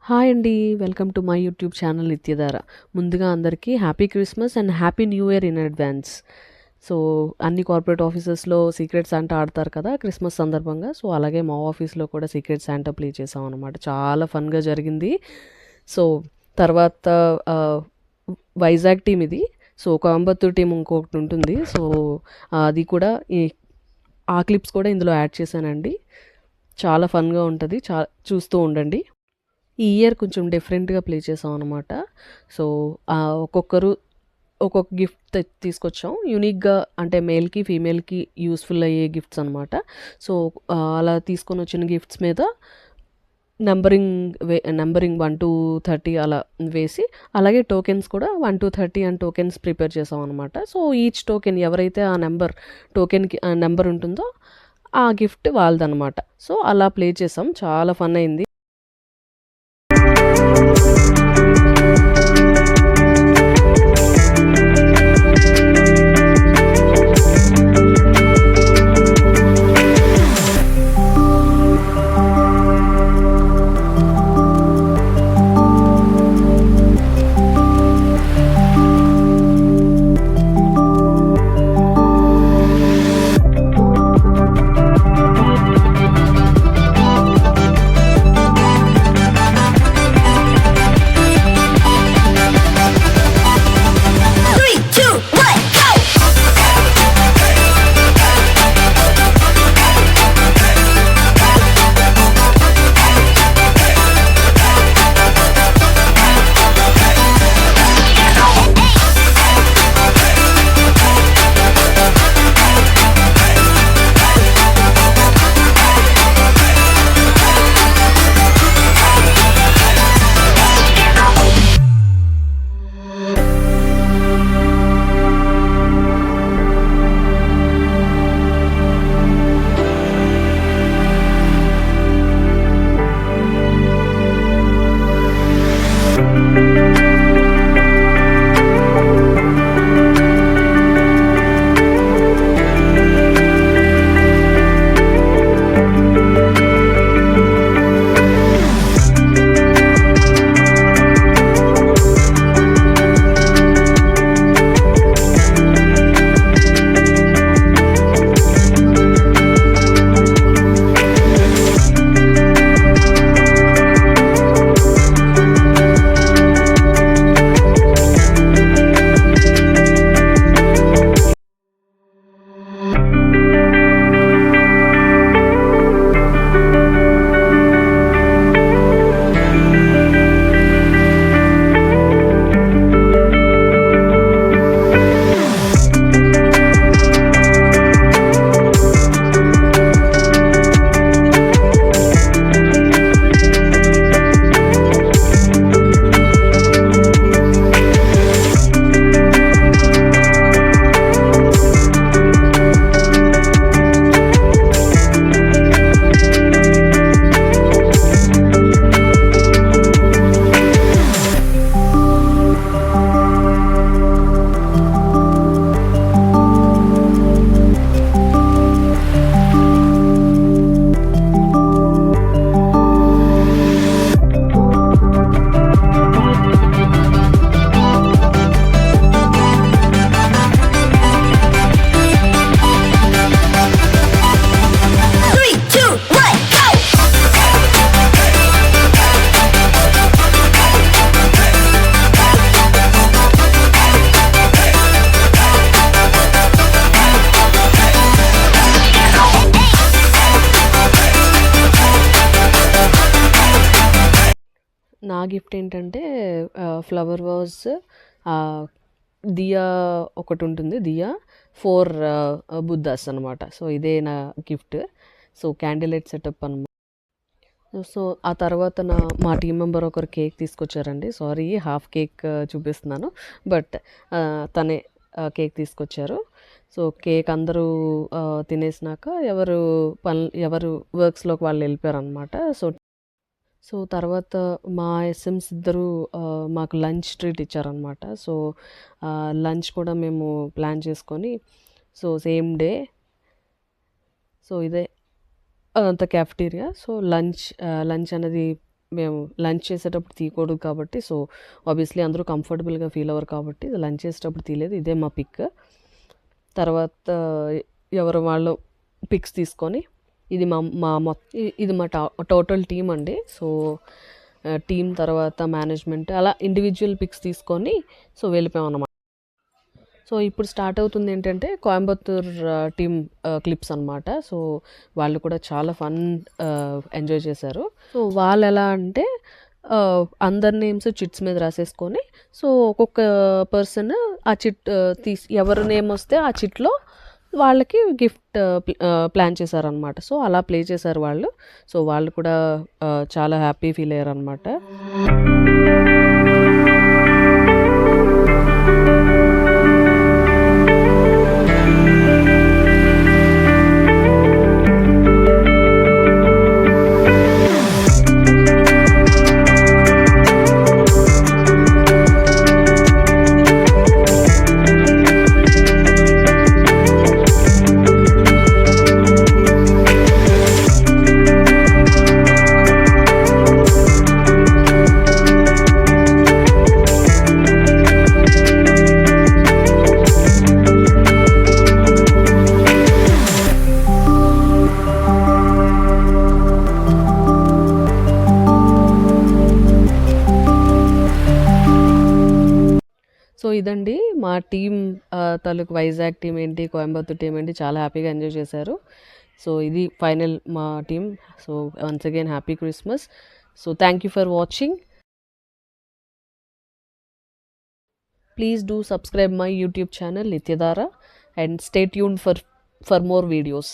Hi అండి. Welcome to my YouTube channel Nityadhara. ముందుగా అందరికీ happy Christmas and happy new year in advance. So, అన్ని corporate ఆఫీసెస్‌లో secret Santa ఆడతారు కదా! క్రిస్మస్ సందర్భంగా. సో, అలాగే మా ఆఫీస్‌లో కూడా సీక్రెట్ శాంటా ప్లే చేసామనమాట. చాలా ఫన్‌గా జరిగింది. సో, తర్వాత ఆహ్, వైజాగ్ టీమ్ ఇది. సో, కోయంబత్తూర్ టీమ్ ఇంకొకటి ఉంటుంది. సో, అది కూడా ఆ క్లిప్స్ కూడా ఇందులో యాడ్ చేశానండి. చాలా ఫన్‌గా ఉంటది. చూస్తూ ఉండండి. ఈ ఇయర్ కొంచెం డిఫరెంట్‌గా ప్లే చేసామనమాట. సో, ఒక్కొక్కరు ఒక్కొక్క గిఫ్ట్ తీసుకొచ్చాం. యూనిక్‌గా అంటే మేల్‌కి, ఫీమేల్‌కి యూజ్‌ఫుల్ అయ్యే గిఫ్ట్స్ అనమాట. సో, అలా తీసుకొనొచ్చిన గిఫ్ట్స్ మీద నంబరింగ్ 1-30 అలా వేసి, అలాగే టోకెన్స్ కూడా 1-30 అని టోకెన్స్ ప్రిపేర్ చేసామనమాట. సో, ఈచ్ టోకెన్ ఎవరైతే ఆ టోకెన్‌కి ఆ నెంబర్ ఉంటుందో ఆ గిఫ్ట్ వాళ్ళదనమాట. సో, అలా ప్లే చేసాం. చాలా ఫన్ అయింది. Three, two, one, go! Three, two, one, go! నా గిఫ్ట్ ఏంటంటే ఫ్లవర్ వాజ్ దియా ఒకటుంటుంది. దియా 4 బుద్ధాస్ అనమాట. సో, ఇదే నా gift. So, candle light setup అనమాట. సో, ఆ తర్వాత మా టీమ్ మెంబర్ ఒకరు కేక్ తీసుకొచ్చారండి. సారీ హాఫ్ కేక్ చూపిస్తున్నాను. బట్ తనే కేక్ తీసుకొచ్చారు. సో, కేక్ అందరూ తినేసినాక ఎవరు వర్క్స్‌లోకి వాళ్ళు వెళ్ళిపోయారనమాట. సో, తర్వాత మా ఎస్ఎమ్స్ ఇద్దరు మాకు లంచ్ ట్రీట్ ఇచ్చారనమాట. సో, లంచ్ కూడా మేము ప్లాన్ చేసుకొని, సో, సేమ్ డే సో, ఇదే అదంతా క్యాఫెటీరియా. సో, లంచ్ అనేది మేము లంచ్ చేసేటప్పుడు తీయకూడదు కాబట్టి, సో ఆబ్వియస్లీ అందరూ కంఫర్టబుల్గా ఫీల్ అవ్వరు కాబట్టి లంచ్ చేసేటప్పుడు తీయలేదు. ఇదే మా పిక్. తర్వాత ఎవరు వాళ్ళు పిక్స్ తీసుకొని ఇది ఇది మా టోటల్ టీమ్ అండి. సో టీం తర్వాత మేనేజ్మెంట్ అలా ఇండివిజువల్ పిక్స్ తీసుకొని సో వెళ్ళిపోయాం అన్నమాట. సో ఇప్పుడు స్టార్ట్ అవుతుంది ఏంటంటే కోయంబత్తూర్ టీమ్ క్లిప్స్ అనమాట. సో వాళ్ళు కూడా చాలా ఫన్ ఎంజాయ్ చేశారు. సో వాళ్ళు ఎలా అంటే అందరి నేమ్స్ చిట్స్ మీద రాసేసుకొని సో ఒక్కొక్క పర్సన్ ఆ చిట్ ఎవరి నేమ్ వస్తే ఆ చిట్లో వాళ్ళకి గిఫ్ట్ ప్లాన్ చేశారనమాట. సో అలా ప్లే చేశారు వాళ్ళు. సో వాళ్ళు కూడా చాలా హ్యాపీ ఫీల్ అయ్యారు అనమాట. సో ఇదండి మా టీం తాలూకు వైజాగ్ టీం ఏంటి, కోయంబత్తూర్ టీం ఏంటి చాలా హ్యాపీగా ఎంజాయ్ చేశారు. సో ఇది ఫైనల్ మా team. So once again happy Christmas. So thank you for watching. Please do subscribe my YouTube channel Nityadhara and stay tuned for more videos.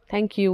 Thank you.